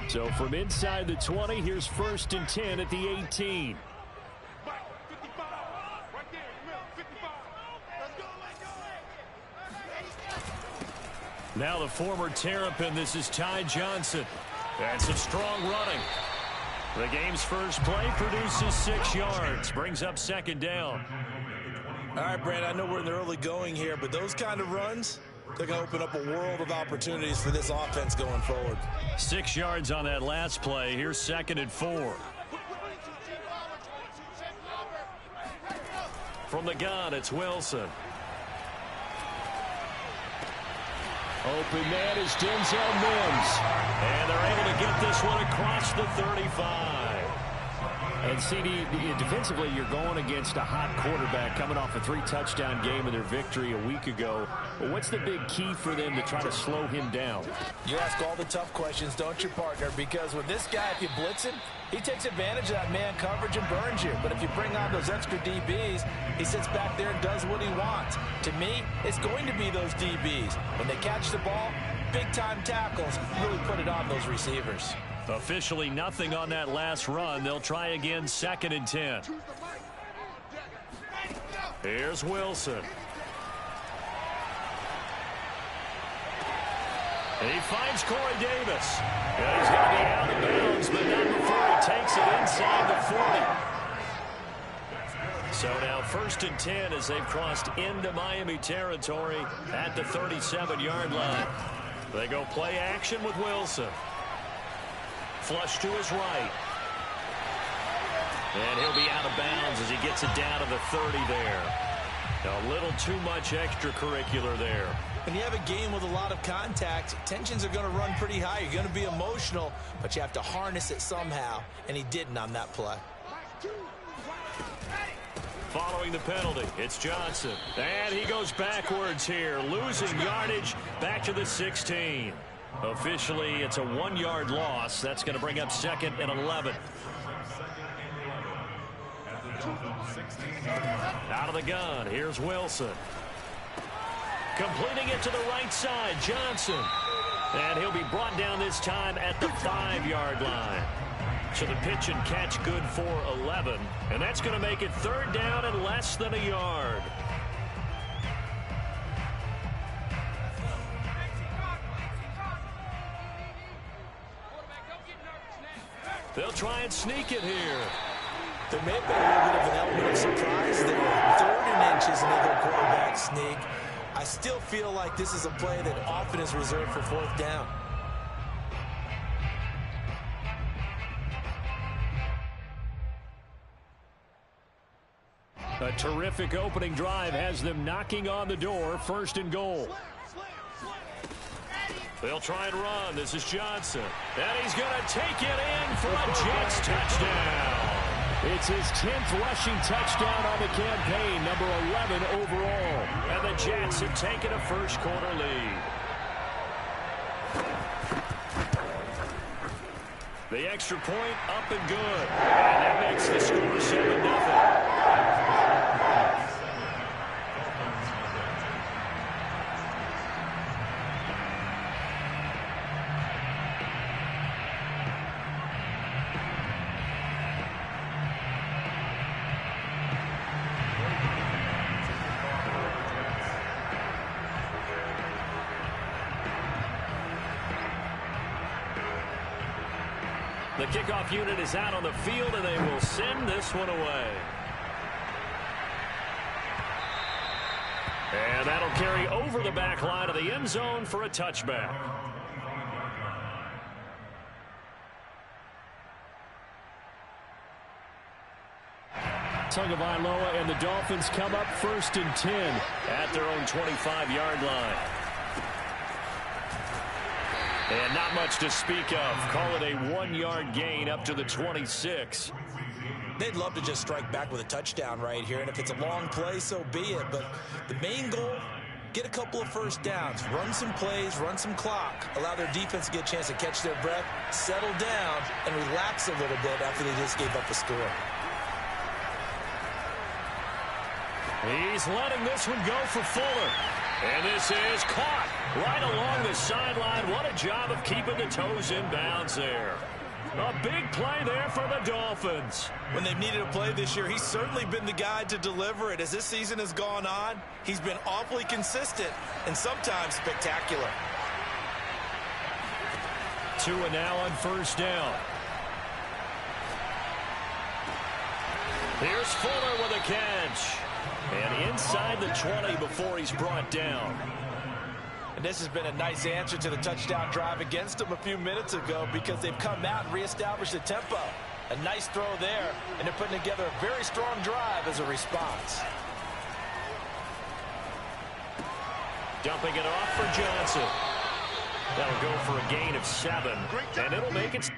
So from inside the 20, here's 1st and 10 at the 18. Now the former Terrapin, this is Ty Johnson. That's some strong running. The game's first play produces 6 yards, brings up 2nd down. All right, Brad, I know we're in the early going here, but those kind of runs, they're going to open up a world of opportunities for this offense going forward. 6 yards on that last play. Here's 2nd and 4. From the gun, it's Wilson. Open man is Denzel Mims. And they're able to get this one across the 35. And CD, defensively, you're going against a hot quarterback coming off a 3-touchdown game in their victory a week ago. But what's the big key for them to try to slow him down? You ask all the tough questions, don't you, partner? Because with this guy, if you blitz him, he takes advantage of that man coverage and burns you. But if you bring on those extra DBs, he sits back there and does what he wants. To me, it's going to be those DBs. When they catch the ball, big-time tackles really put it on those receivers. Officially nothing on that last run. They'll try again, 2nd and 10. Here's Wilson. He finds Corey Davis. And he's going to be out of bounds, but not before he takes it inside the 40. So now 1st and 10 as they've crossed into Miami territory at the 37-yard line. They go play action with Wilson. Flush to his right. And he'll be out of bounds as he gets it down to the 30 there. A little too much extracurricular there. When you have a game with a lot of contact, tensions are going to run pretty high. You're going to be emotional, but you have to harness it somehow, and he didn't on that play. Following the penalty, it's Johnson. And he goes backwards here, losing yardage back to the 16. Officially, it's a 1-yard loss. That's going to bring up 2nd and 11. Out of the gun, here's Wilson. Completing it to the right side, Johnson. And he'll be brought down this time at the 5-yard line. So the pitch and catch good for 11. And that's going to make it 3rd down and less than a yard. They'll try and sneak it here. There may have been a little bit of an element of surprise there. 3rd and inches, and they go quarterback sneak. I still feel like this is a play that often is reserved for 4th down. A terrific opening drive has them knocking on the door. 1st and goal. They'll try and run. This is Johnson. And he's going to take it in for a Jets touchdown. It's his 10th rushing touchdown on the campaign, number 11 overall. And the Jets have taken a first-quarter lead. The extra point up and good. And that makes the score 7-0. The kickoff unit is out on the field, and they will send this one away. And that'll carry over the back line of the end zone for a touchback. Tagovailoa and the Dolphins come up 1st and 10 at their own 25-yard line. And not much to speak of. Call it a 1-yard gain up to the 26. They'd love to just strike back with a touchdown right here. And if it's a long play, so be it. But the main goal, get a couple of first downs. Run some plays, run some clock. Allow their defense to get a chance to catch their breath, settle down, and relax a little bit after they just gave up a score. He's letting this one go for Fuller. And this is caught right along the sideline. What a job of keeping the toes in bounds there. A big play there for the Dolphins. When they've needed a play this year, he's certainly been the guy to deliver it. As this season has gone on, he's been awfully consistent and sometimes spectacular. 2 and now on first down. Here's Fuller with a catch. And inside the 20 before he's brought down. And this has been a nice answer to the touchdown drive against them a few minutes ago because they've come out and reestablished the tempo. A nice throw there, and they're putting together a very strong drive as a response. Dumping it off for Johnson. That'll go for a gain of 7, and it'll make it.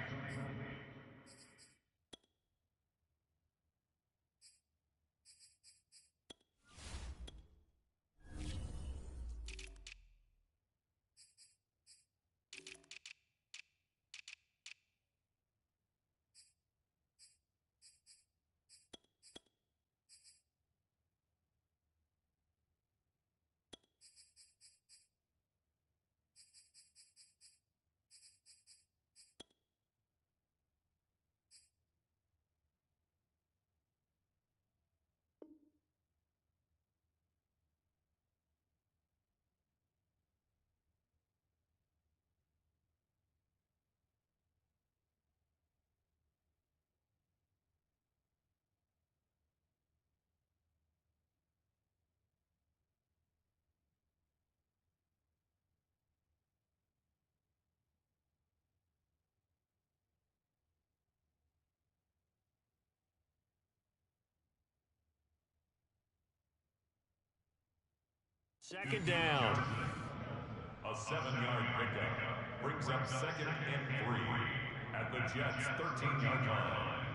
Second down. A 7-yard pickup brings up 2nd and 3 at the Jets' 13-yard line.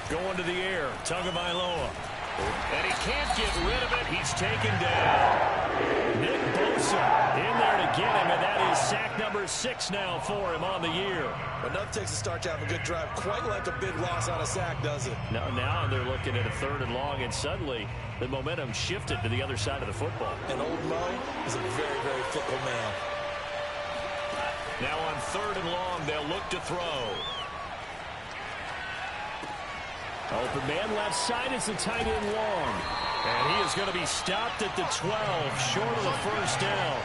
Going to the air, Tagovailoa. And he can't get rid of it. He's taken down. Nick Bosa in there to get him, and that is sack number 6 now for him on the year. Enough takes a start to have a good drive, quite like a big loss on a sack, does it? Now they're looking at a 3rd and long, and suddenly the momentum shifted to the other side of the football. And old Mo is a very, very fickle man. Now on 3rd and long, they'll look to throw. Open man left side is the tight end long. And he is going to be stopped at the 12, short of the first down.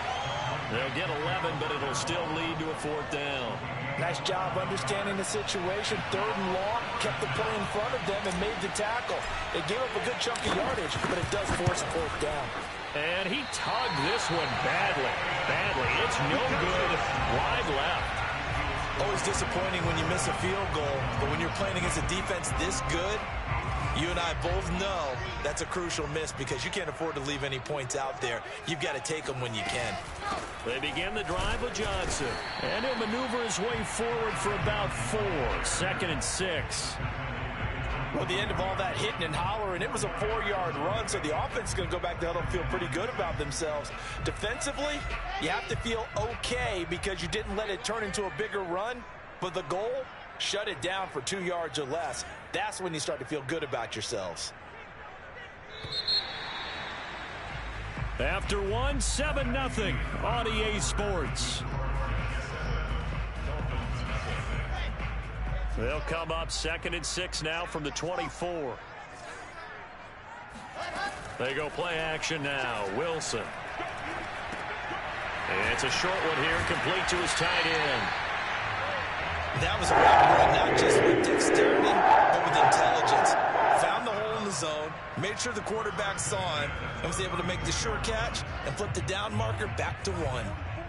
They'll get 11, but it'll still lead to a 4th down. Nice job understanding the situation. 3rd and long, kept the play in front of them and made the tackle. They gave up a good chunk of yardage, but it does force a 4th down. And he tugged this one badly. It's no good. Wide left. Always disappointing when you miss a field goal, but when you're playing against a defense this good, you and I both know that's a crucial miss because you can't afford to leave any points out there. You've got to take them when you can. They begin the drive with Johnson, and he'll maneuver his way forward for about 4. 2nd and 6. Well, at the end of all that hitting and hollering, it was a 4-yard run, so the offense is going to go back to huddle and feel pretty good about themselves. Defensively, you have to feel okay because you didn't let it turn into a bigger run, but the goal, shut it down for 2 yards or less. That's when you start to feel good about yourselves. After 1, 7-0 on EA Sports. They'll come up 2nd and 6 now from the 24. They go play action now. Wilson. And it's a short one here, complete to his tight end. That was a run, not just with dexterity, but with intelligence. Found the hole in the zone, made sure the quarterback saw him, and was able to make the sure catch and flip the down marker back to 1.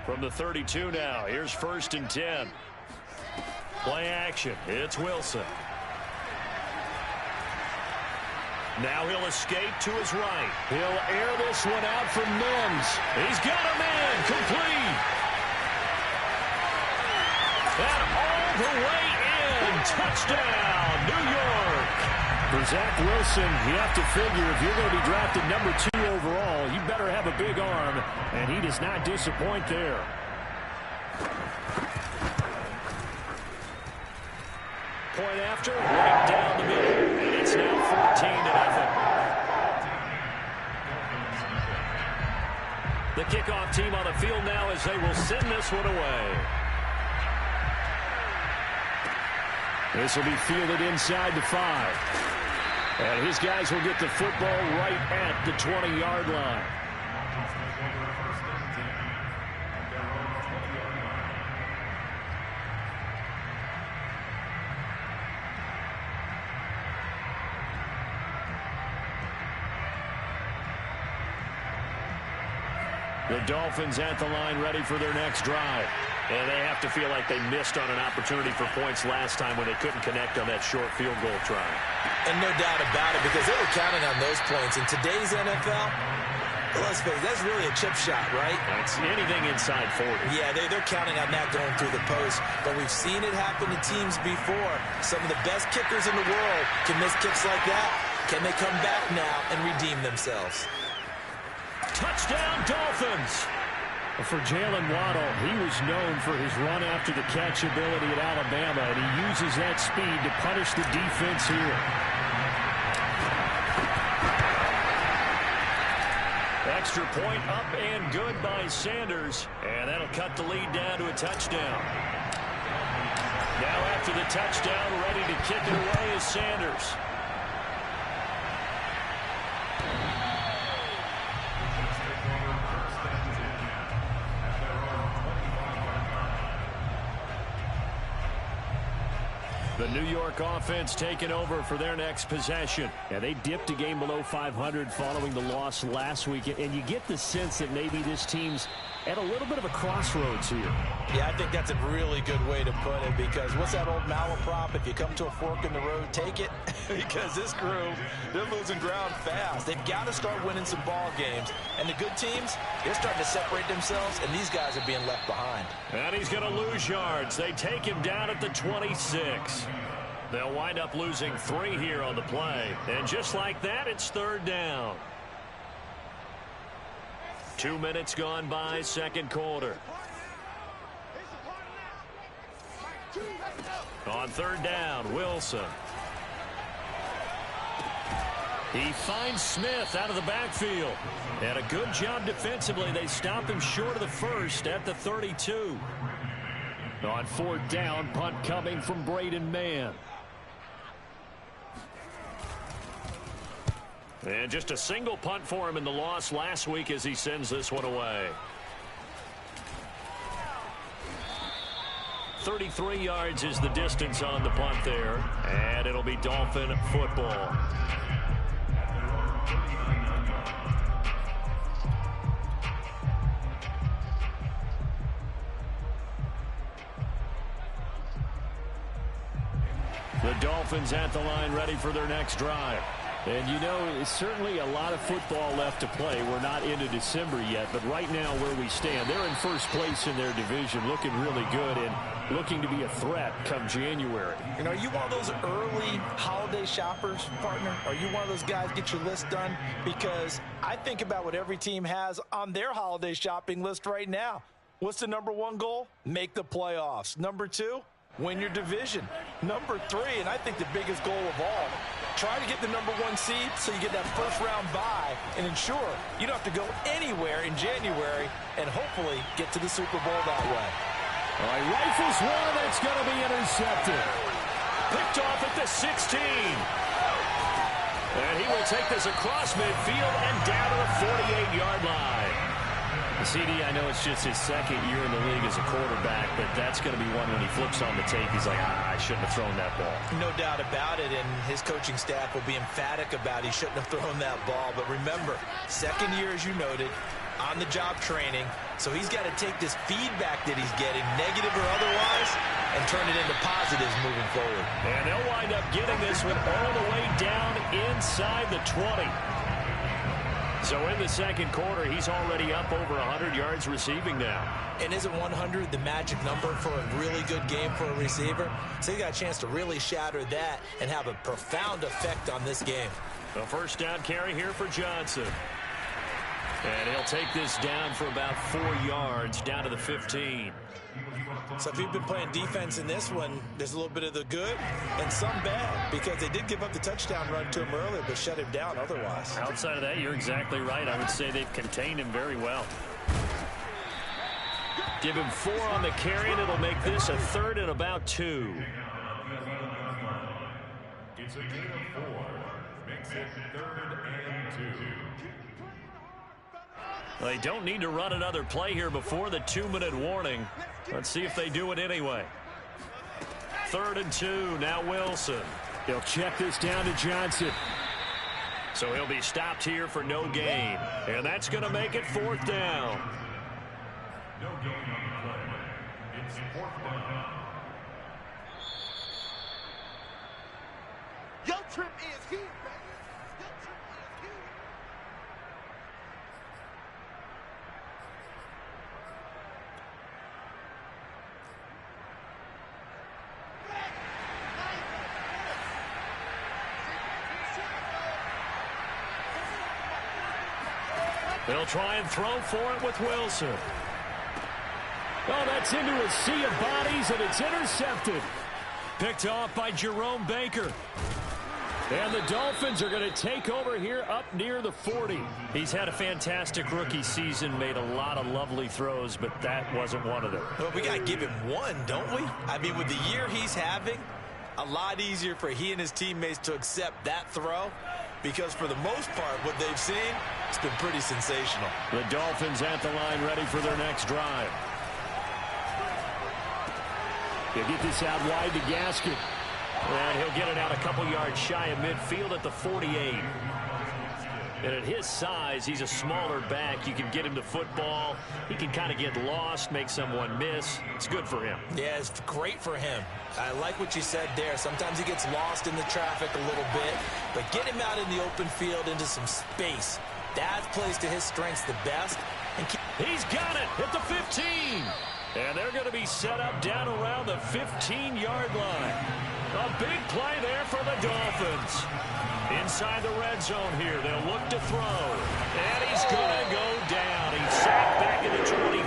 From the 32 now, here's 1st and 10. Play action. It's Wilson. Now he'll escape to his right. He'll air this one out for Mims. He's got a man. Complete. And all the way in. Touchdown, New York. For Zach Wilson, you have to figure if you're going to be drafted number 2 overall, you better have a big arm, and he does not disappoint there. Point after, right down the middle, and it's now 14-0. The kickoff team on the field now as they will send this one away. This will be fielded inside the 5. And his guys will get the football right at the 20-yard line. The Dolphins at the line ready for their next drive. And they have to feel like they missed on an opportunity for points last time when they couldn't connect on that short field goal try. And no doubt about it, because they were counting on those points. In today's NFL, let's face it, that's really a chip shot, right? That's anything inside 40. Yeah, they're counting on that going through the post. But we've seen it happen to teams before. Some of the best kickers in the world can miss kicks like that. Can they come back now and redeem themselves? Touchdown, Dolphins! For Jalen Waddle, he was known for his run-after-the-catch ability at Alabama, and he uses that speed to punish the defense here. Extra point up and good by Sanders, and that'll cut the lead down to a touchdown. Now after the touchdown, ready to kick it away is Sanders. The New York offense taking over for their next possession. And they dipped a game below 500 following the loss last week. And you get the sense that maybe this team's at a little bit of a crossroads here. Yeah, I think that's a really good way to put it, because what's that old malaprop? If you come to a fork in the road, take it. Because this crew, they're losing ground fast. They've got to start winning some ball games. And the good teams, they're starting to separate themselves, and these guys are being left behind. And he's going to lose yards. They take him down at the 26. They'll wind up losing 3 here on the play. And just like that, it's 3rd down. 2 minutes gone by, second quarter. On 3rd down, Wilson. He finds Smith out of the backfield. And a good job defensively. They stop him short of the first at the 32. On 4th down, punt coming from Braden Mann. And just a single punt for him in the loss last week as he sends this one away. 33 yards is the distance on the punt there. And it'll be Dolphin football. The Dolphins at the line ready for their next drive. And you know, it's certainly a lot of football left to play. We're not into December yet, but right now where we stand, they're in first place in their division, looking really good and looking to be a threat come January. You know, are you one of those early holiday shoppers, partner? Are you one of those guys get your list done? Because I think about what every team has on their holiday shopping list right now. What's the number 1 goal? Make the playoffs. Number 2, win your division. Number 3, and I think the biggest goal of all, try to get the number 1 seed so you get that first-round bye and ensure you don't have to go anywhere in January and hopefully get to the Super Bowl that way. All right, rifles one. That's going to be intercepted. Picked off at the 16. And he will take this across midfield and down to the 48-yard line. CD, I know it's just his 2nd year in the league as a quarterback, but that's going to be one when he flips on the tape, he's like, I shouldn't have thrown that ball. No doubt about it, and his coaching staff will be emphatic about he shouldn't have thrown that ball. But remember, 2nd year, as you noted, on-the-job training, so he's got to take this feedback that he's getting, negative or otherwise, and turn it into positives moving forward. And they'll wind up getting this one all the way down inside the 20. So in the second quarter, he's already up over 100 yards receiving now. And isn't 100 the magic number for a really good game for a receiver? So he got a chance to really shatter that and have a profound effect on this game. A first down carry here for Johnson. And he'll take this down for about 4 yards, down to the 15. So if you've been playing defense in this one, there's a little bit of the good and some bad, because they did give up the touchdown run to him earlier, but shut him down otherwise. Outside of that, you're exactly right. I would say they've contained him very well. Give him 4 on the carry, and it'll make this a 3rd and about 2. It's a gain of 4. Makes it 3rd and 2. They don't need to run another play here before the 2-minute warning. Let's see if they do it anyway. 3rd and 2, now Wilson. He'll check this down to Johnson. So he'll be stopped here for no gain. And that's going to make it 4th down. No gain on the play. It's 4th down. Your trip is here, baby. Your trip is here. They'll try and throw for it with Wilson. Oh, that's into a sea of bodies, and it's intercepted. Picked off by Jerome Baker. And the Dolphins are going to take over here up near the 40. He's had a fantastic rookie season, made a lot of lovely throws, but that wasn't one of them. Well, we got to give him one, don't we? I mean, with the year he's having, a lot easier for he and his teammates to accept that throw, because for the most part, what they've seen, it's been pretty sensational. The Dolphins at the line, ready for their next drive. He'll get this out wide to Gaskin. And he'll get it out a couple yards shy of midfield at the 48. And at his size, he's a smaller back. You can get him to football. He can kind of get lost, make someone miss. It's good for him. Yeah, it's great for him. I like what you said there. Sometimes he gets lost in the traffic a little bit, but get him out in the open field into some space. That plays to his strengths the best. And he's got it at the 15. And they're going to be set up down around the 15-yard line. A big play there for the Dolphins. Inside the red zone here, they'll look to throw. And he's going to go down. He's sacked back at the 24.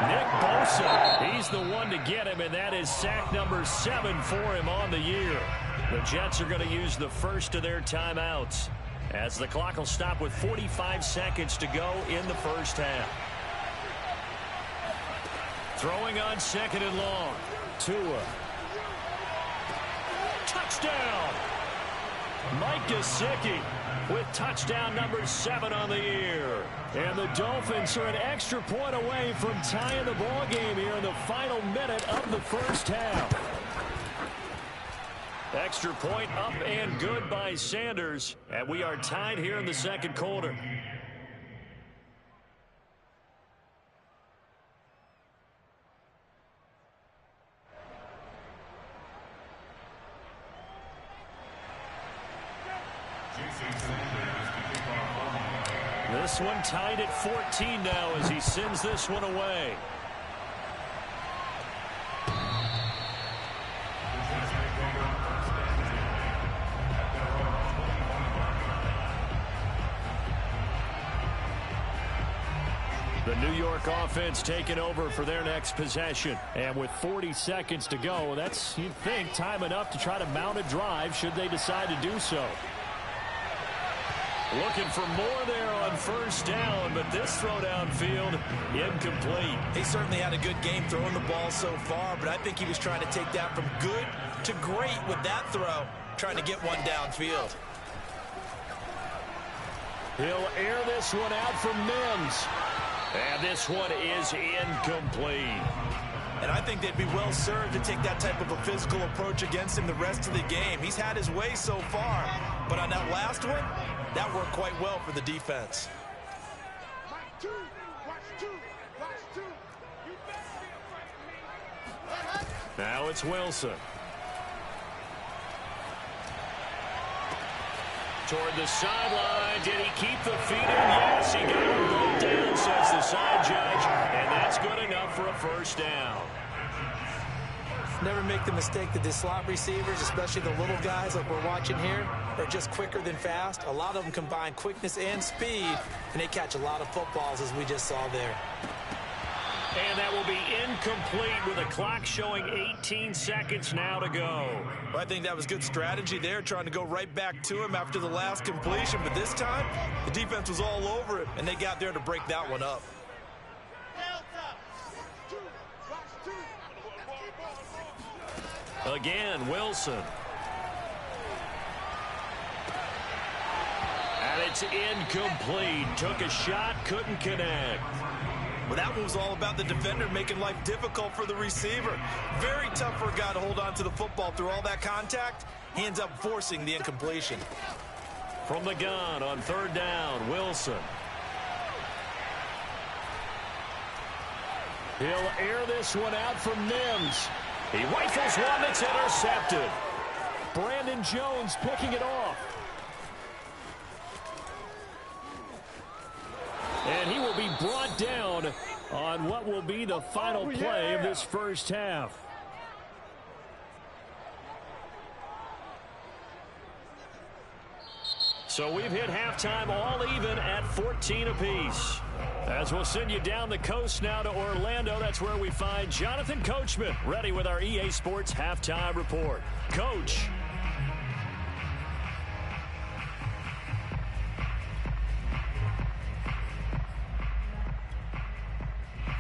Nick Bosa, he's the one to get him, and that is sack number 7 for him on the year. The Jets are going to use the first of their timeouts, as the clock will stop with 45 seconds to go in the first half. Throwing on 2nd and long. Tua. Touchdown! Mike Gesicki with touchdown number 7 on the year. And the Dolphins are an extra point away from tying the ball game here in the final minute of the first half. Extra point up and good by Sanders. And we are tied here in the second quarter. This one tied at 14 now as he sends this one away. The New York offense taking over for their next possession. And with 40 seconds to go, that's, you'd think, time enough to try to mount a drive should they decide to do so. Looking for more there on first down, but this throw downfield incomplete. He certainly had a good game throwing the ball so far, but I think he was trying to take that from good to great with that throw, trying to get one downfield. He'll air this one out from Mims. And this one is incomplete. And I think they'd be well served to take that type of a physical approach against him the rest of the game. He's had his way so far, but on that last one, that worked quite well for the defense. Now it's Wilson. Toward the sideline. Did he keep the feet in? Yes, he got them both down, says the side judge. And that's good enough for a first down. Never make the mistake that the slot receivers, especially the little guys like we're watching here, are just quicker than fast. A lot of them combine quickness and speed, and they catch a lot of footballs, as we just saw there. And that will be incomplete with a clock showing 18 seconds now to go. Well, I think that was good strategy there, trying to go right back to him after the last completion. But this time, the defense was all over it, and they got there to break that one up. Again, Wilson. And it's incomplete. Took a shot, couldn't connect. Well, that one was all about the defender making life difficult for the receiver. Very tough for a guy to hold on to the football through all that contact. He ends up forcing the incompletion. From the gun on third down, Wilson. He'll air this one out from Mims. He rifles one that's intercepted. Brandon Jones picking it off. And he will be brought down on what will be the final play of this first half. So we've hit halftime all even at 14 apiece. As we'll send you down the coast now to Orlando, that's where we find Jonathan Coachman ready with our EA Sports Halftime Report. Coach.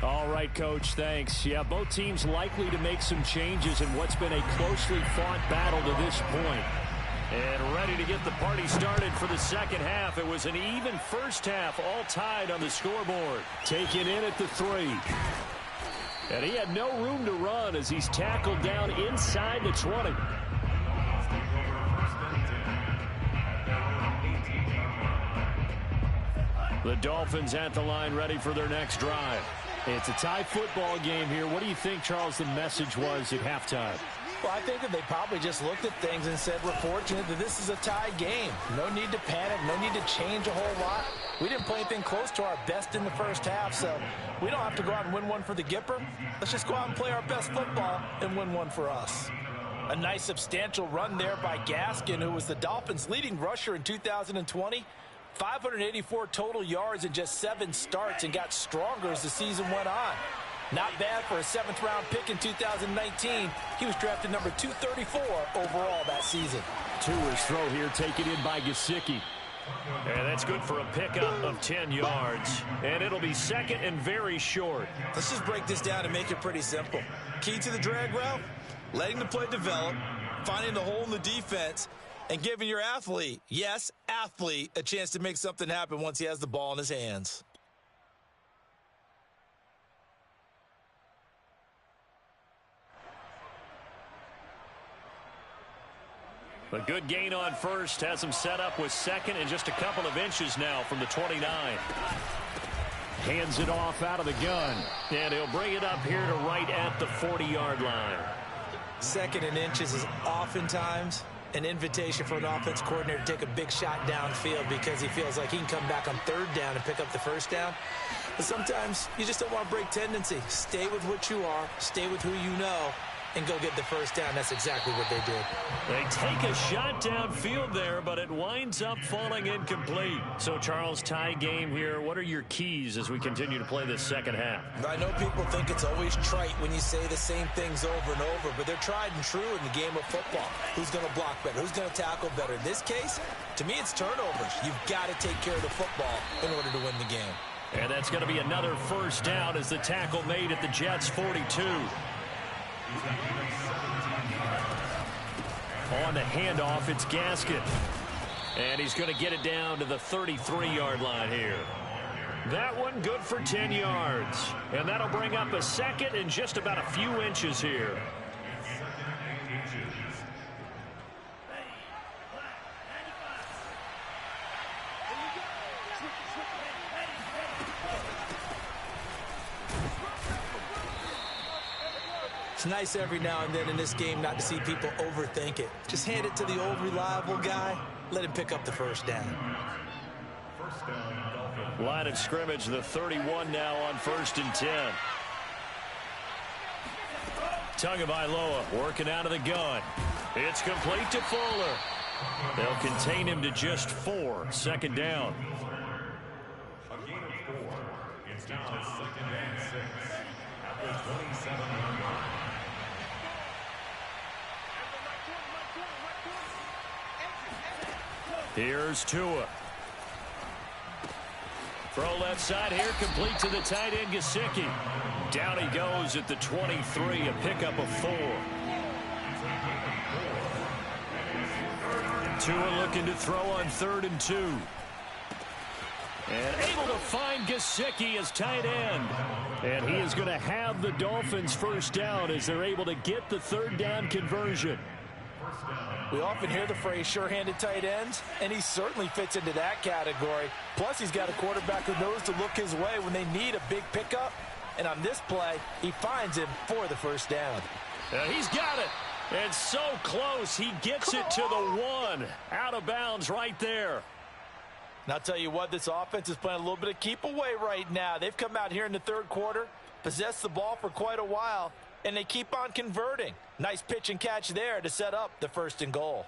All right, Coach, thanks. Yeah, both teams likely to make some changes in what's been a closely fought battle to this point. And ready to get the party started for the second half. It was an even first half, all tied on the scoreboard. Taken in at the 3. And he had no room to run as he's tackled down inside the 20. The Dolphins at the line ready for their next drive. It's a tie football game here. What do you think, Charles, the message was at halftime? Well, I think that they probably just looked at things and said, we're fortunate that this is a tie game. No need to panic. No need to change a whole lot. We didn't play anything close to our best in the first half, so we don't have to go out and win one for the Gipper. Let's just go out and play our best football and win one for us. A nice substantial run there by Gaskin, who was the Dolphins' leading rusher in 2020. 584 total yards in just 7 starts and got stronger as the season went on. Not bad for a 7th-round pick in 2019. He was drafted number 234 overall that season. Tua's throw here taken in by Gesicki. And that's good for a pickup of 10 yards. And it'll be second and very short. Let's just break this down and make it pretty simple. Key to the drag route, letting the play develop, finding the hole in the defense, and giving your athlete, yes, athlete, a chance to make something happen once he has the ball in his hands. A good gain on first has him set up with second and just a couple of inches now from the 29. Hands it off out of the gun. And he'll bring it up here to right at the 40-yard line. Second and inches is oftentimes an invitation for an offense coordinator to take a big shot downfield because he feels like he can come back on third down and pick up the first down. But sometimes you just don't want to break tendency. Stay with what you are. Stay with who you know. And go get the first down. That's exactly what they did. They take a shot downfield there, but it winds up falling incomplete. So, Charles, tie game here. What are your keys as we continue to play this second half? I know people think it's always trite when you say the same things over and over, but they're tried and true in the game of football. Who's going to block better? Who's going to tackle better? In this case, to me, it's turnovers. You've got to take care of the football in order to win the game. And that's going to be another first down as the tackle made at the Jets' 42. On the handoff, it's Gaskin. And he's going to get it down to the 33-yard line here. That one good for 10 yards. And that'll bring up a second and just about a few inches here. It's nice every now and then in this game not to see people overthink it. Just hand it to the old reliable guy, let him pick up the first down. First down, Dolphins. Line of scrimmage, the 31 now on 1st and 10. Tagovailoa working out of the gun. It's complete to Fuller. They'll contain him to just 4. Second down. A gain of 4. It's now 2nd and 6 at the 27-yard line. Here's Tua. Throw left side here, complete to the tight end, Gesicki. Down he goes at the 23, a pickup of 4. Tua looking to throw on 3rd and 2. And able to find Gesicki as tight end. And he is going to have the Dolphins first down as they're able to get the 3rd down conversion. We often hear the phrase sure-handed tight ends, and he certainly fits into that category. Plus, he's got a quarterback who knows to look his way when they need a big pickup. And on this play, he finds him for the first down. He's got it. And so close, he gets it to the 1. Out of bounds right there. And I'll tell you what, this offense is playing a little bit of keep away right now. They've come out here in the 3rd quarter, possessed the ball for quite a while, and they keep on converting. Nice pitch and catch there to set up the 1st and goal.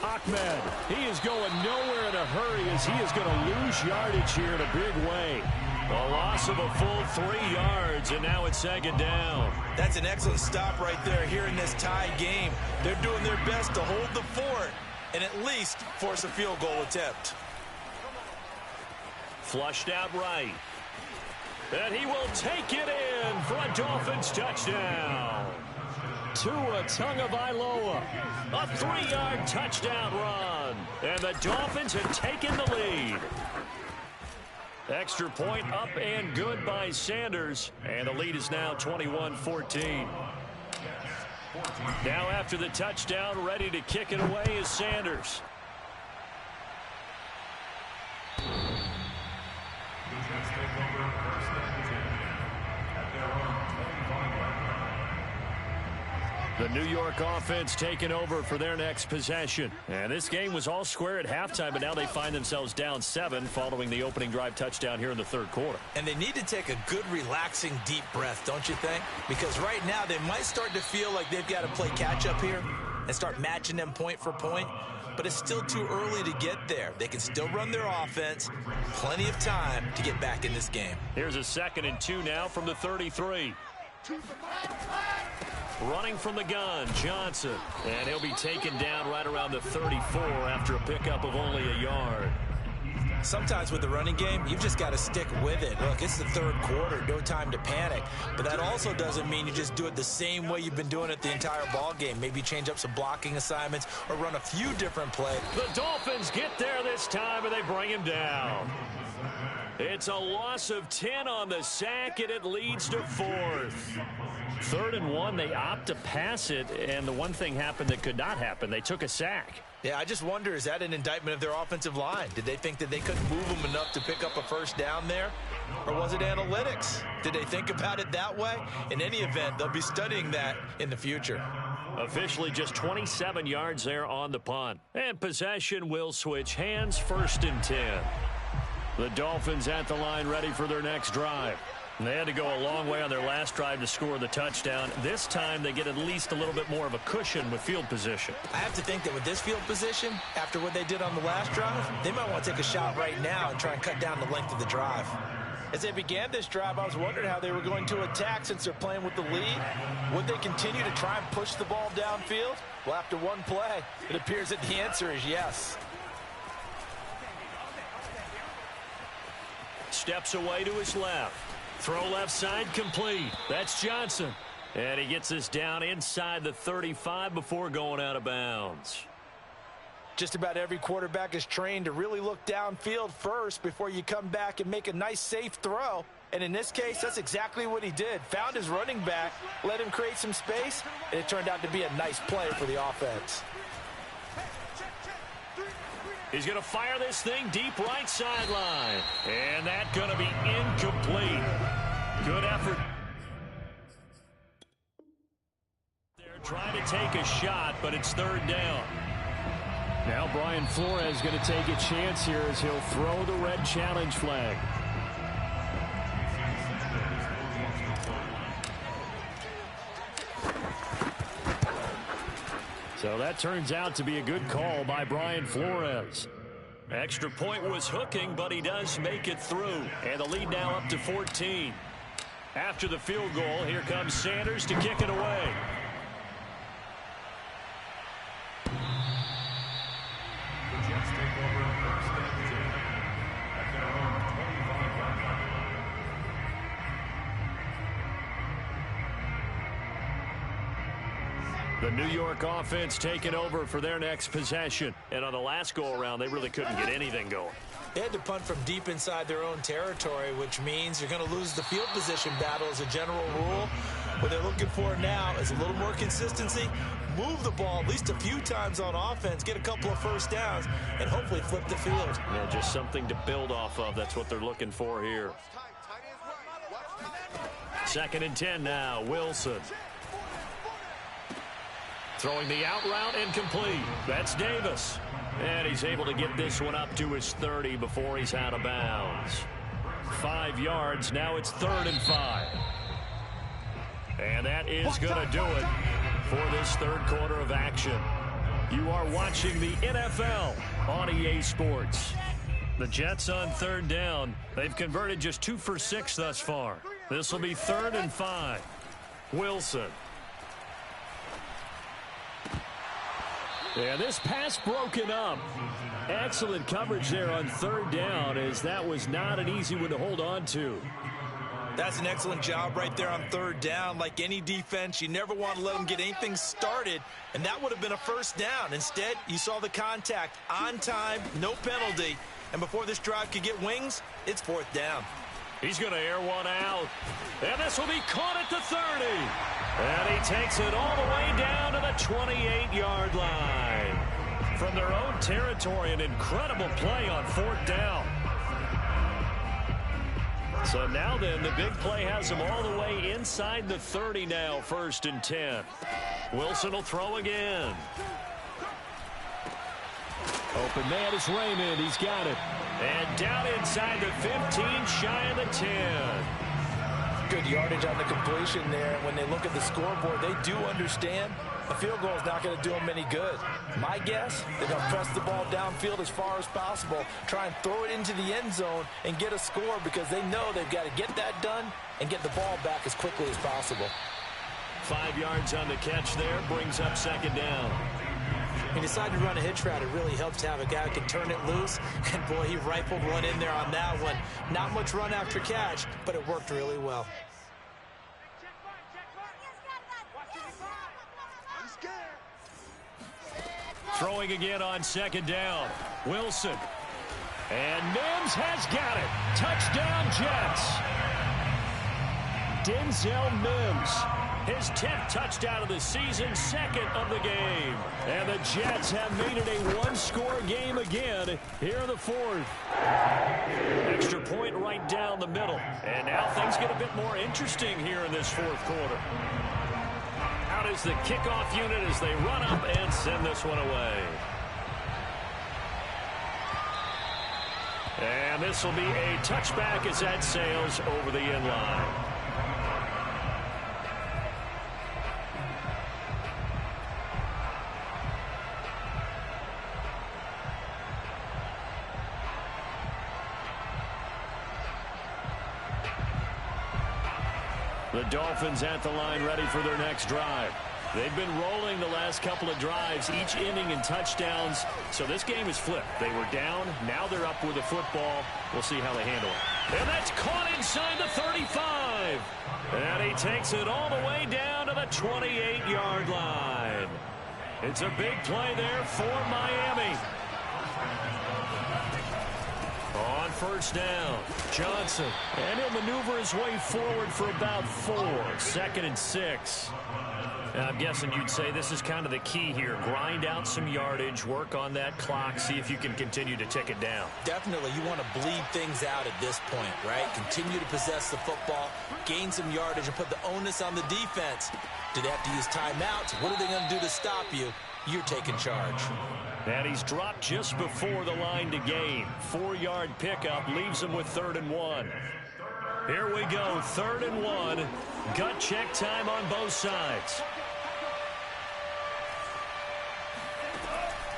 Ahmed, he is going nowhere in a hurry as he is going to lose yardage here in a big way. A loss of a full 3 yards, and now it's 2nd down. That's an excellent stop right there here in this tie game. They're doing their best to hold the fort and at least force a field goal attempt. Flushed out right. And he will take it in for a Dolphins touchdown. Tua Tagovailoa, a 3-yard touchdown run. And the Dolphins have taken the lead. Extra point up and good by Sanders. And the lead is now 21-14. Now after the touchdown, ready to kick it away is Sanders. The New York offense taking over for their next possession. And this game was all square at halftime, but now they find themselves down 7 following the opening drive touchdown here in the 3rd quarter. And they need to take a good, relaxing, deep breath, don't you think? Because right now they might start to feel like they've got to play catch-up here and start matching them point for point. But it's still too early to get there. They can still run their offense. Plenty of time to get back in this game. Here's a 2nd and 2 now from the 33. Running from the gun, Johnson. And he'll be taken down right around the 34 after a pickup of only a yard. Sometimes with the running game, you've just got to stick with it. Look, it's the 3rd quarter, no time to panic. But that also doesn't mean you just do it the same way you've been doing it the entire ball game. Maybe change up some blocking assignments or run a few different plays. The Dolphins get there this time, and they bring him down. It's a loss of 10 on the sack, and it leads to 4th. 3rd and 1, they opt to pass it, and the one thing happened that could not happen. They took a sack. Yeah, I just wonder, is that an indictment of their offensive line? Did they think that they couldn't move them enough to pick up a first down there? Or was it analytics? Did they think about it that way? In any event, they'll be studying that in the future. Officially just 27 yards there on the punt. And possession will switch hands, 1st and 10. The Dolphins at the line ready for their next drive. They had to go a long way on their last drive to score the touchdown. This time they get at least a little bit more of a cushion with field position. I have to think that with this field position, after what they did on the last drive, they might want to take a shot right now and try and cut down the length of the drive. As they began this drive, I was wondering how they were going to attack since they're playing with the lead. Would they continue to try and push the ball downfield? Well, after one play, it appears that the answer is yes. Steps away to his left. Throw left side complete. That's Johnson. And he gets us down inside the 35 before going out of bounds. Just about every quarterback is trained to really look downfield first before you come back and make a nice, safe throw. And in this case, that's exactly what he did. Found his running back, let him create some space, and it turned out to be a nice play for the offense. He's going to fire this thing deep right sideline. And that's going to be incomplete. Good effort. They're trying to take a shot, but it's third down. Now Brian Flores going to take a chance here as he'll throw the red challenge flag. So that turns out to be a good call by Brian Flores. Extra point was hooking, but he does make it through. And the lead now up to 14. After the field goal, here comes Sanders to kick it away. The Jets take over first and 10 at their own 25-yard line. The New York offense taking over for their next possession. And on the last go-around, they really couldn't get anything going. They had to punt from deep inside their own territory, which means you're going to lose the field position battle as a general rule. What they're looking for now is a little more consistency, move the ball at least a few times on offense, get a couple of first downs, and hopefully flip the field. Yeah, just something to build off of. That's what they're looking for here. Second and 10 now, Wilson. Throwing the out route incomplete. That's Davis. And he's able to get this one up to his 30 before he's out of bounds. 5 yards. Now it's 3rd and 5. And that is going to do it for this third quarter of action. You are watching the NFL on EA Sports. The Jets on 3rd down. They've converted just 2 for 6 thus far. This will be 3rd and 5. Wilson. Yeah, this pass broken up. Excellent coverage there on 3rd down, as that was not an easy one to hold on to. That's an excellent job right there on 3rd down. Like any defense, you never want to let them get anything started, and that would have been a first down. Instead, you saw the contact on time, no penalty, and before this drive could get wings, it's 4th down. He's going to air one out, and this will be caught at the 30. And he takes it all the way down to the 28-yard line. From their own territory, an incredible play on 4th down. So now then, the big play has them all the way inside the 30 now, 1st and 10. Wilson will throw again. Open man is Raymond. He's got it. And down inside the 15, shy of the 10. Good yardage on the completion there. When they look at the scoreboard, they do understand a field goal is not going to do them any good. My guess, they're going to press the ball downfield as far as possible, try and throw it into the end zone and get a score, because they know they've got to get that done and get the ball back as quickly as possible. 5 yards on the catch there, brings up 2nd down. He decided to run a hitch route. It really helped to have a guy who can turn it loose. And, boy, he rifled one in there on that one. Not much run after catch, but it worked really well. Throwing again on 2nd down. Wilson. And Mims has got it. Touchdown, Jets. Denzel Mims. His 10th touchdown of the season, 2nd of the game. And the Jets have made it a one-score game again here in the 4th. Extra point right down the middle. And now things get a bit more interesting here in this 4th quarter. Out is the kickoff unit as they run up and send this one away. And this will be a touchback as that sails over the end line. The Dolphins at the line, ready for their next drive. They've been rolling the last couple of drives, each inning in touchdowns. So this game is flipped. They were down. Now they're up with the football. We'll see how they handle it. And that's caught inside the 35. And he takes it all the way down to the 28-yard line. It's a big play there for Miami. On 1st down, Johnson. And he'll maneuver his way forward for about 4. 2nd and 6. I'm guessing you'd say this is kind of the key here. Grind out some yardage, work on that clock, see if you can continue to tick it down. Definitely, you want to bleed things out at this point, right? Continue to possess the football, gain some yardage, and put the onus on the defense. Do they have to use timeouts? What are they going to do to stop you? You're taking charge. And he's dropped just before the line to gain. 4-yard pickup leaves him with 3rd and 1. Here we go, 3rd and 1. Gut check time on both sides.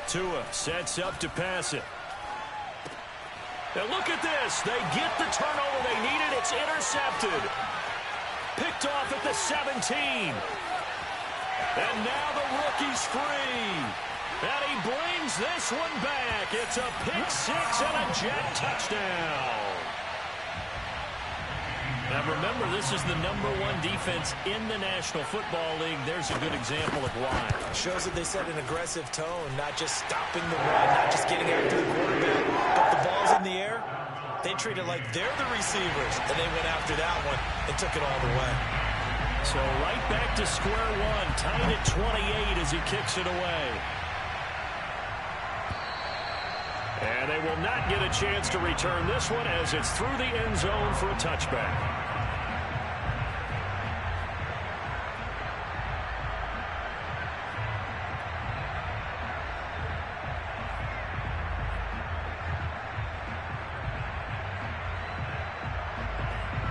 Tua sets up to pass it. And look at this. They get the turnover they needed. It's intercepted. Picked off at the 17. And now the rookie's free. And he brings this one back. It's a pick 6 and a Jet touchdown. Now remember, this is the #1 defense in the National Football League. There's a good example of why. Shows that they set an aggressive tone, not just stopping the run, not just getting after the quarterback, but the ball's in the air. They treat it like they're the receivers, and they went after that one and took it all the way. So right back to square one, tied at 28 as he kicks it away. And they will not get a chance to return this one as it's through the end zone for a touchback.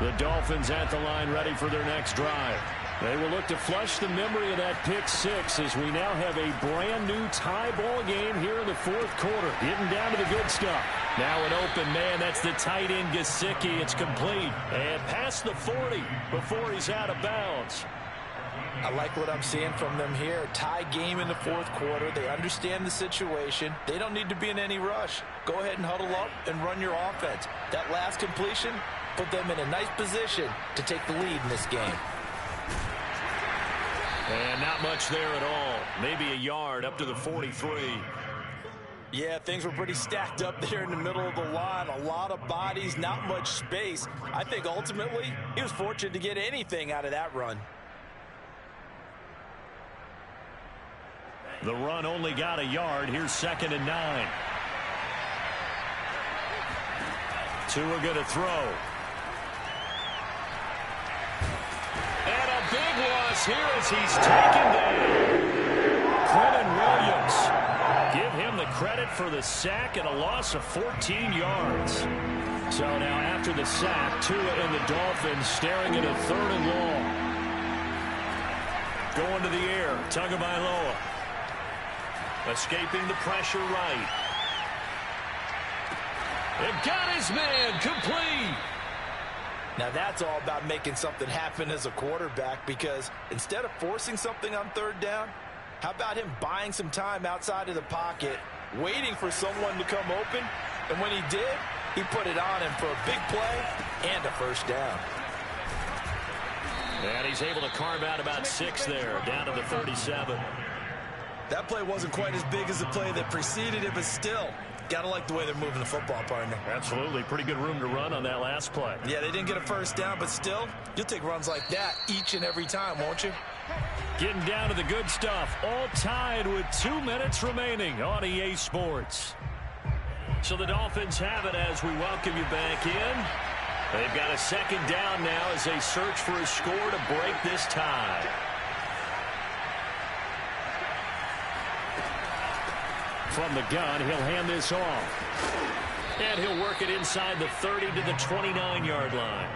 The Dolphins at the line ready for their next drive. They will look to flush the memory of that pick 6 as we now have a brand new tie ball game here in the 4th quarter. Getting down to the good stuff. Now an open man. That's the tight end Gesicki. It's complete. And past the 40 before he's out of bounds. I like what I'm seeing from them here. Tie game in the 4th quarter. They understand the situation. They don't need to be in any rush. Go ahead and huddle up and run your offense. That last completion put them in a nice position to take the lead in this game. And not much there at all. Maybe a yard up to the 43. Yeah, things were pretty stacked up there in the middle of the line. A lot of bodies, not much space. I think ultimately he was fortunate to get anything out of that run. The run only got a yard. Here's 2nd and 9. Tua going to throw. And a big loss here as he's taken down. Time Rello. Give him the credit for the sack and a loss of 14 yards. So now after the sack, Tua and the Dolphins staring at a 3rd and long. Going to the air, Tagovailoa. Escaping the pressure right. It got his man complete. Now that's all about making something happen as a quarterback, because instead of forcing something on 3rd down, how about him buying some time outside of the pocket, waiting for someone to come open, and when he did, he put it on him for a big play and a 1st down. And he's able to carve out about 6 there, down to the 37. That play wasn't quite as big as the play that preceded it, but still, gotta like the way they're moving the football, partner. Absolutely. Pretty good room to run on that last play. Yeah, they didn't get a 1st down, but still, you'll take runs like that each and every time, won't you? Getting down to the good stuff. All tied with 2 minutes remaining on EA Sports. So the Dolphins have it as we welcome you back in. They've got a 2nd down now as they search for a score to break this tie. From the gun, he'll hand this off. And he'll work it inside the 30 to the 29-yard line.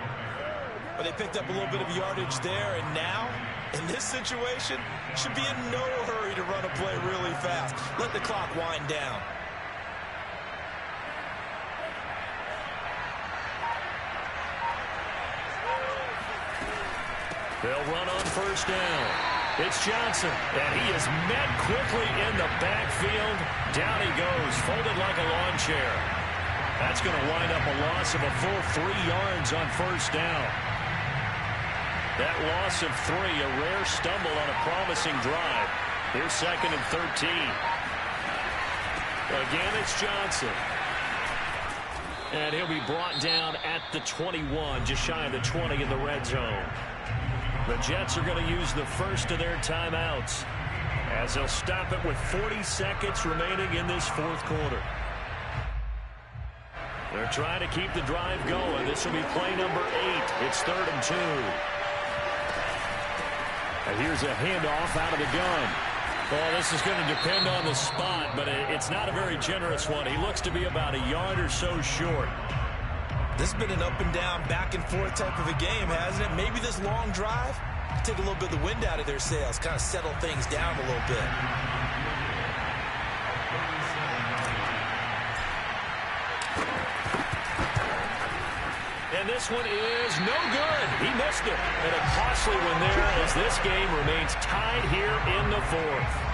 But they picked up a little bit of yardage there, and now, in this situation, should be in no hurry to run a play really fast. Let the clock wind down. They'll run on 1st down. It's Johnson, and he is met quickly in the backfield. Down he goes, folded like a lawn chair. That's going to wind up a loss of a full 3 yards on 1st down. That loss of 3, a rare stumble on a promising drive. Here's 2nd and 13. Again, it's Johnson. And he'll be brought down at the 21, just shy of the 20 in the red zone. The Jets are going to use the first of their timeouts as they'll stop it with 40 seconds remaining in this fourth quarter. They're trying to keep the drive going. This will be play number 8. It's 3rd and 2. And here's a handoff out of the gun. Well, this is going to depend on the spot, but it's not a very generous one. He looks to be about a yard or so short. This has been an up and down, back and forth type of a game, hasn't it? Maybe this long drive take a little bit of the wind out of their sails, kind of settle things down a little bit. And this one is no good. He missed it. And a costly one there as this game remains tied here in the fourth.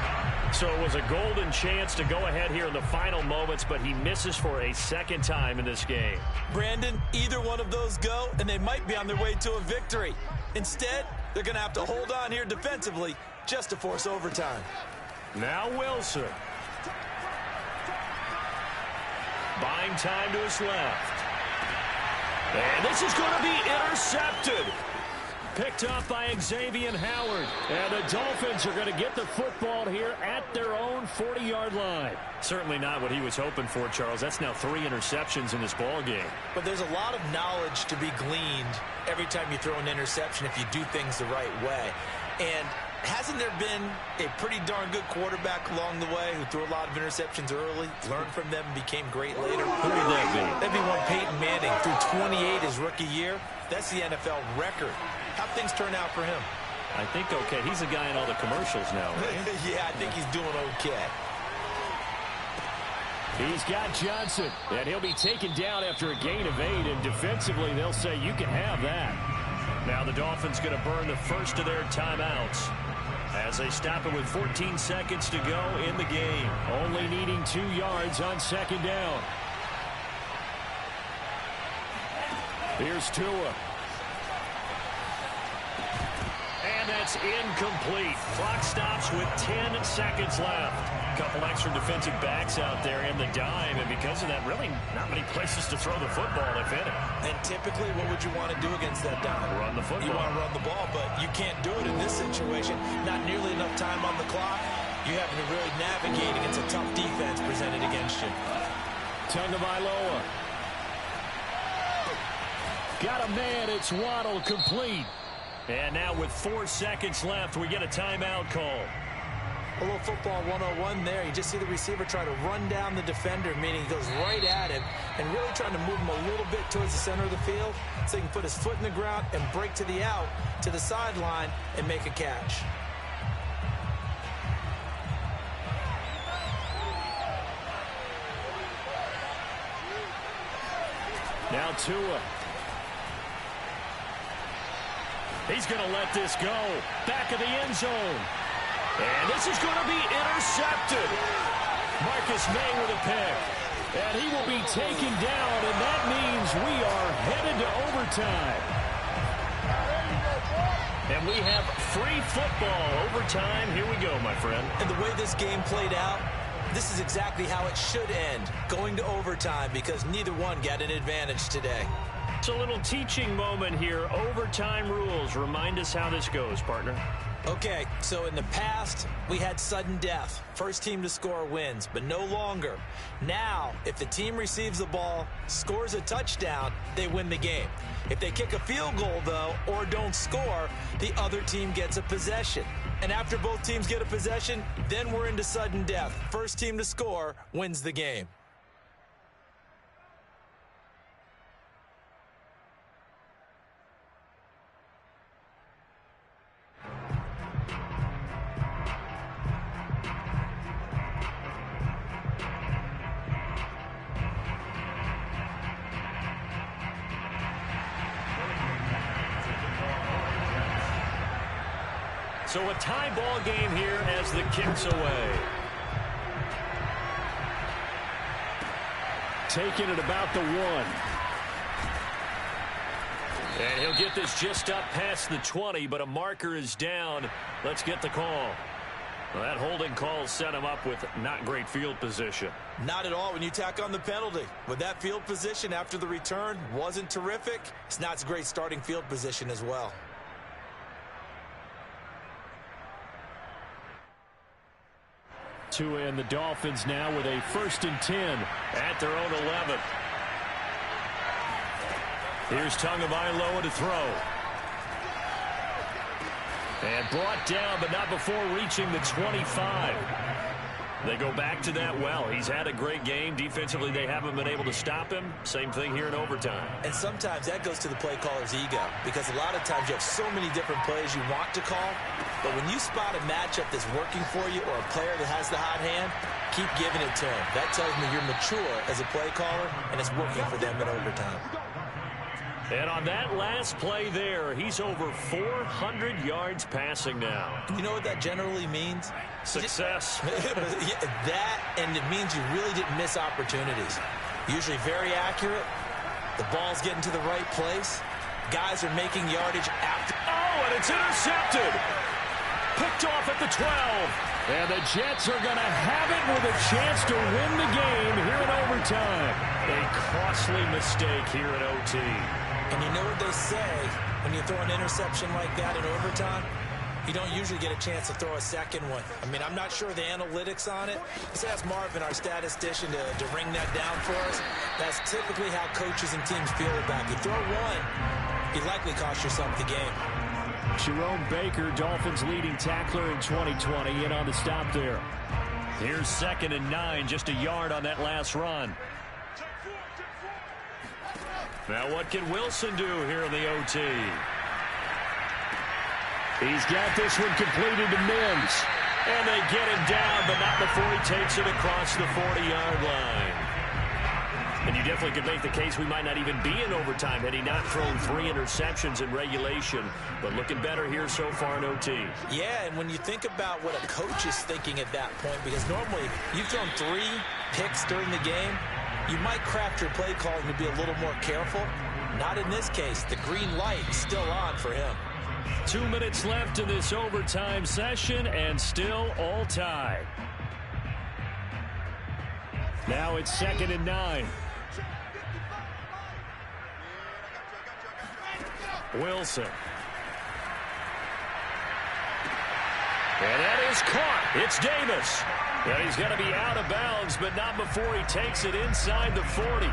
So it was a golden chance to go ahead here in the final moments, but he misses for a second time in this game. Brandon, either one of those go, and they might be on their way to a victory. Instead, they're going to have to hold on here defensively just to force overtime. Now Wilson. Buying time to his left. And this is going to be intercepted. Picked up by Xavier Howard. And the Dolphins are going to get the football here at their own 40-yard line. Certainly not what he was hoping for, Charles. That's now 3 interceptions in this ball game. But there's a lot of knowledge to be gleaned every time you throw an interception if you do things the right way. And hasn't there been a pretty darn good quarterback along the way who threw a lot of interceptions early, learned from them, and became great later? Who would that be? That'd be one Peyton Manning. Threw 28 his rookie year. That's the NFL record. How'd things turn out for him? I think okay. He's a guy in all the commercials now, right? Yeah, I think he's doing okay. He's got Johnson, and he'll be taken down after a gain of 8, and defensively they'll say you can have that. Now the Dolphins going to burn the first of their timeouts as they stop it with 14 seconds to go in the game. Only needing 2 yards on second down. Here's Tua. And that's incomplete. Clock stops with 10 seconds left. Couple extra defensive backs out there in the dime, and because of that, really not many places to throw the football, if any. And typically, what would you want to do against that dime? Run the football. You want to run the ball, but you can't do it in this situation. Not nearly enough time on the clock. You having to really navigate against a tough defense presented against you. Tagovailoa. Got a man. It's Waddle, complete. And now with 4 seconds left, we get a timeout call. A little football 101 there. You just see the receiver try to run down the defender, meaning he goes right at him and really trying to move him a little bit towards the center of the field so he can put his foot in the ground and break to the out, to the sideline, and make a catch. Now Tua. He's going to let this go. Back of the end zone. And this is going to be intercepted. Marcus May with a pick. And he will be taken down, and that means we are headed to overtime. And we have free football. Overtime. Here we go, my friend. And the way this game played out, this is exactly how it should end, going to overtime, because neither one got an advantage today. It's a little teaching moment here. Overtime rules. Remind us how this goes, partner. Okay, so in the past, we had sudden death. First team to score wins, but no longer. Now, if the team receives the ball, scores a touchdown, they win the game. If they kick a field goal, though, or don't score, the other team gets a possession. And after both teams get a possession, then we're into sudden death. First team to score wins the game. So a tie ball game here as the kick's away. Taking it about the 1. And he'll get this just up past the 20, but a marker is down. Let's get the call. Well, that holding call set him up with not great field position. Not at all when you tack on the penalty. With that field position after the return wasn't terrific. It's not a great starting field position as well. Tua and the Dolphins now with a 1st and 10 at their own 11. Here's Tagovailoa to throw. And brought down, but not before reaching the 25. They go back to that well. He's had a great game. Defensively, they haven't been able to stop him. Same thing here in overtime. And sometimes that goes to the play caller's ego, because a lot of times you have so many different plays you want to call, but when you spot a matchup that's working for you or a player that has the hot hand, keep giving it to him. That tells me you're mature as a play caller, and it's working for them in overtime. And on that last play there, he's over 400 yards passing now. You know what that generally means? Success. That, and it means you really didn't miss opportunities. Usually very accurate. The ball's getting to the right place. Guys are making yardage after. Oh, and it's intercepted. Picked off at the 12. And the Jets are going to have it with a chance to win the game here in overtime. A costly mistake here in OT. And you know what they say, when you throw an interception like that in overtime, you don't usually get a chance to throw a second one. I mean, I'm not sure the analytics on it. Let's ask Marvin, our statistician, to ring that down for us. That's typically how coaches and teams feel about it. You throw one, you likely cost yourself the game. Jerome Baker, Dolphins leading tackler in 2020, in on the stop there. Here's 2nd and 9, just a yard on that last run. Now what can Wilson do here in the OT? He's got this one completed to Mims. And they get him down, but not before he takes it across the 40-yard line. And you definitely could make the case we might not even be in overtime had he not thrown 3 interceptions in regulation. But looking better here so far in OT. Yeah, and when you think about what a coach is thinking at that point, because normally you've thrown 3 picks during the game, you might craft your play calling to be a little more careful. Not in this case. The green light is still on for him. 2 minutes left in this overtime session, and still all tied. Now it's 2nd and 9. Wilson. And that is caught. It's Davis. And he's going to be out of bounds, but not before he takes it inside the 40.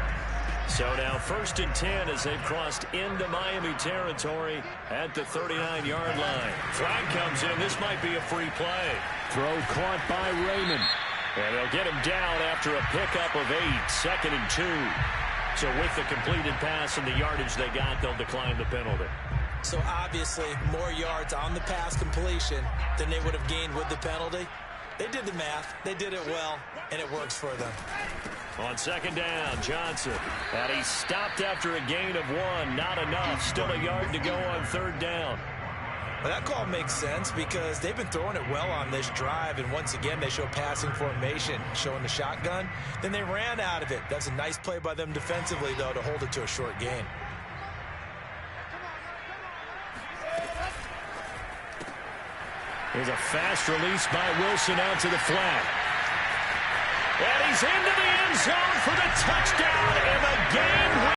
So now 1st and 10 as they've crossed into Miami territory at the 39-yard line. Flag comes in. This might be a free play. Throw caught by Raymond. And they'll get him down after a pickup of 8. 2nd and 2. So with the completed pass and the yardage they got, they'll decline the penalty. So obviously more yards on the pass completion than they would have gained with the penalty. They did the math. They did it well, and it works for them. On 2nd down, Johnson. And he stopped after a gain of 1. Not enough. Still a yard to go on 3rd down. Well, that call makes sense because they've been throwing it well on this drive, and once again they show passing formation, showing the shotgun. Then they ran out of it. That's a nice play by them defensively, though, to hold it to a short gain. Here's a fast release by Wilson out to the flat. And he's into the end zone for the touchdown.